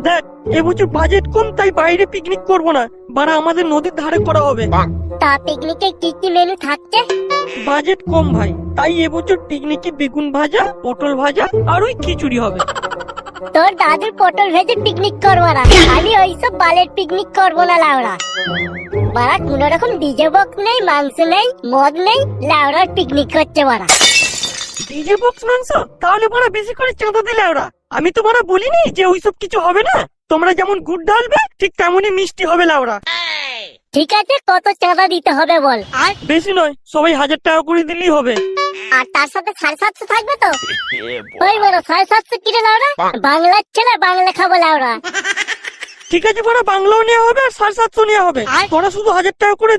দেখ এবছর বাজেট কম, তাই বাইরে পিকনিক করবো না, বাড়া আমাদের নদীর ধারে করা হবে। তা পিকনিকে কি কি মেনু থাকছে? বাজেট কম ভাই, তাই এবছর পিকনিকে বেগুন ভাজা, পটল ভাজা আর ওই খিচুড়ি হবে। তোর দাদুর পটল ভেজে পিকনিক করবো না, আমি ওইসব বালের পিকনিক করবো না লাউড়া। বাড়া কোন রকম ডিজে বক্স নেই, মাংস নেই, মদ নেই, লাউড়ার পিকনিক হচ্ছে বাড়া। ডিজে বক্স মাংস? তাহলে বাড়া বেশি করে চাঁদা দিলে ওরা। আমি তো বাড়া বলিনি যে ওইসব কিছু হবে না। তোমরা যেমন গুড় ঢালবে ঠিক তেমনই মিষ্টি হবে লাউড়া। ঠিক আছে, কত চাঁদা দিতে হবে বল? বেশি নয়, সবাই 1000 টাকা করে দিলেই হবে। আর তার সাথে 750 থাকবে তো? ওই বড় 750 কিনে লাউড়া, বাংলার ছেলে বাংলা খাবো লাউড়া। ঠিক আছে বাড়া, বাংলাও নেওয়া হবে আর 750 নেওয়া হবে। তোরা শুধু 1000 টাকা করে